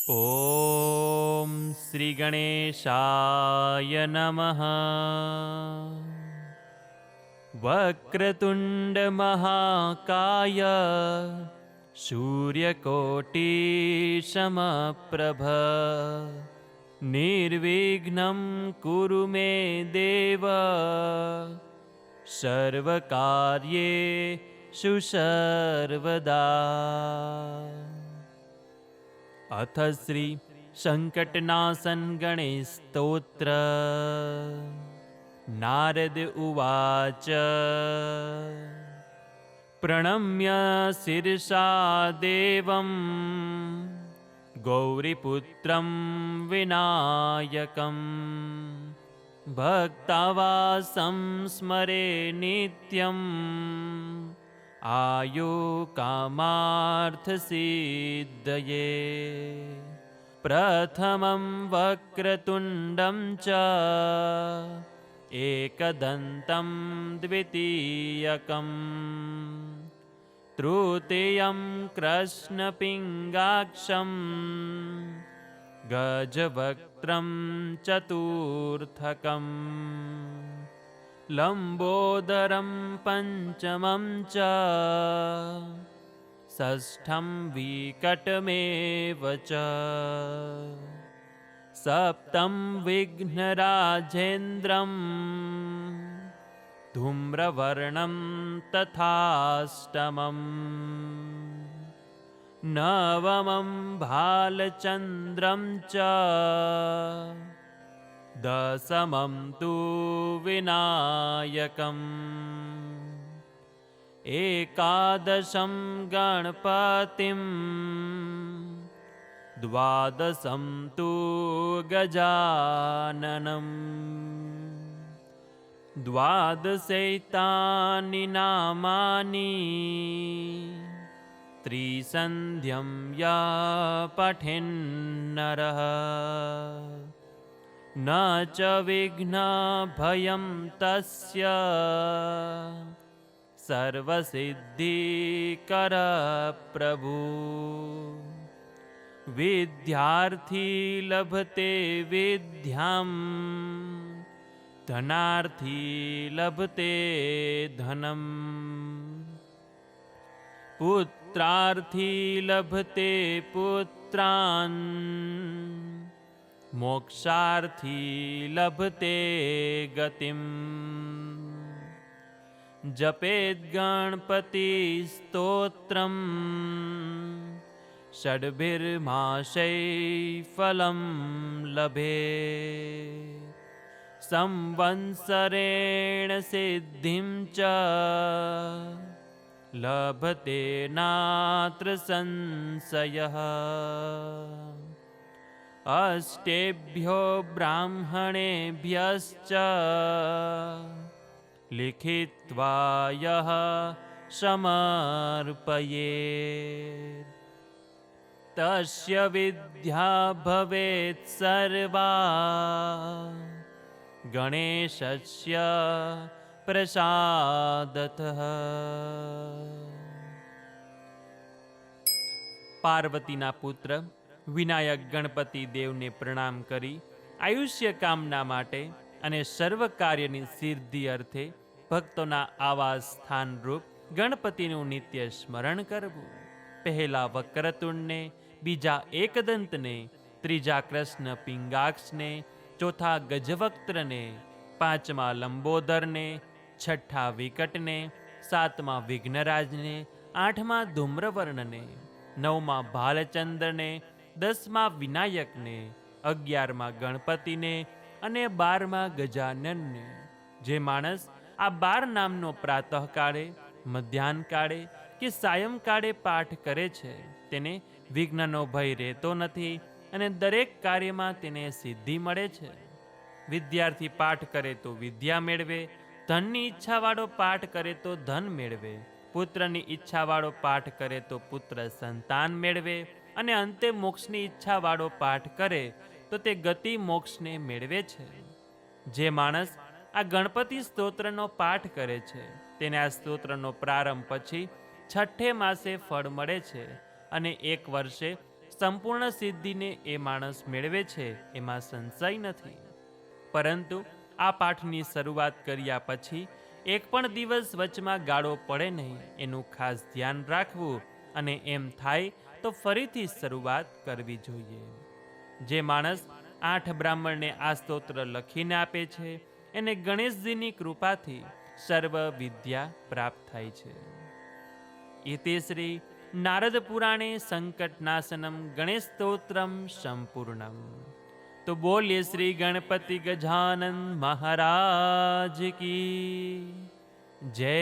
ॐ श्रीगणेशाय नमः। वक्रतुण्डमहाकाय सूर्यकोटिसमप्रभ निर्विघ्नं कुरु मे देव सर्वकार्येषु सर्वदा। अथ श्री संकटनाशन गणेश स्तोत्र। नारद उवाच प्रणम्य शिरसा देवं गौरीपुत्रं विनायकं भक्तावासं स्मरे नित्यं आयु कामार्थसिद्धये। प्रथमं वक्रतुण्डं च एकदन्तं द्वितीयकं तृतीयं कृष्णपिङ्गाक्षं गजवक्त्रं चतुर्थकं लम्बोदरं पञ्चमं च षष्ठं विकटमेव च सप्तं विघ्नराजेन्द्रं धूम्रवर्णं तथाष्टमं नवमं भालचन्द्रं च दशमं तु विनायकम् एकादशं गणपतिं द्वादशं तु गजाननं द्वादशैतानि नामानि त्रिसन्ध्यं या पठेन्नरः न च विघ्नभयं तस्य सर्वसिद्धिकरप्रभु। विद्यार्थी लभते विद्यां धनार्थी लभते धनं पुत्रार्थी लभते पुत्रान् मोक्षार्थी लभते गतिम्। जपेद् गणपति स्तोत्रम् षड्भिर्मासै फलं लभे संवत्सरेण सिद्धिं च लभते नात्र संशयः। अष्टेभ्यो ब्राह्मणेभ्यश्च लिखित्वा यः समर्पयेत् तस्य विद्या भवेत् सर्वा गणेशस्य प्रसादतः। पार्वतीना पुत्र વિનાયક ગણપતિ દેવને પ્રણામ કરી આયુષ્ય કામના માટે અને સર્વ કાર્યની સિદ્ધિ અર્થે ભક્તોના આવાસ સ્થાન રૂપ ગણપતિનું નિત્ય સ્મરણ કરવું. પહેલા વક્રતુંડને, બીજા એકદંતને, ત્રીજા કૃષ્ણ પિંગાક્ષને, ચોથા ગજવક્ત્રને, પાંચમા લંબોદરને, છઠ્ઠા વિકટને, સાતમા વિઘ્નરાજને, આઠમા ધૂમ્રવર્ણને, નવમા ભાલચંદ્રને, દસમા વિનાયકને, 11મા ગણપતિને અને 12મા ગજાનનને. જે માણસ આ 12 નામનો પ્રાતઃકાળે, મધ્યાહ્નકાળે કે સાયંકાળે પાઠ કરે છે તેને વિઘ્નનો ભય રહેતો નથી અને દરેક કાર્યમાં તેને સિદ્ધિ મળે છે. વિદ્યાર્થી પાઠ કરે તો વિદ્યા મેળવે, ધનની ઈચ્છાવાળો પાઠ કરે તો ધન મેળવે, પુત્રની ઈચ્છાવાળો પાઠ કરે તો પુત્ર સંતાન મેળવે અને અંતે મોક્ષની ઈચ્છાવાળો પાઠ કરે તો તે ગતિ મોક્ષને મેળવે છે. જે માણસ આ ગણપતિ સ્તોત્રનો પાઠ કરે છે તેને આ સ્તોત્રનો પ્રારંભ પછી છઠ્ઠે માસે ફળ મળે છે અને 1 વર્ષે સંપૂર્ણ સિદ્ધિને એ માણસ મેળવે છે એમાં સંશય નથી. પરંતુ આ પાઠની શરૂઆત કર્યા પછી એક પણ દિવસ વચમાં ગાળો પડે નહીં એનું ખાસ ધ્યાન રાખવું, અને એમ થાય તો ફરીથી શરૂઆત કરવી જોઈએ. જે માણસ 8 બ્રાહ્મણને આ સ્તોત્ર લખીને આપે છે એને ગણેશજીની કૃપાથી સર્વ વિદ્યા પ્રાપ્ત થાય છે. ઇતિ શ્રી નારદ પુરાણે સંકટનાશનમ ગણેશ સ્તોત્રમ સંપૂર્ણમ. તો બોલીએ શ્રી ગણપતિ ગજાનન મહારાજ કી જય.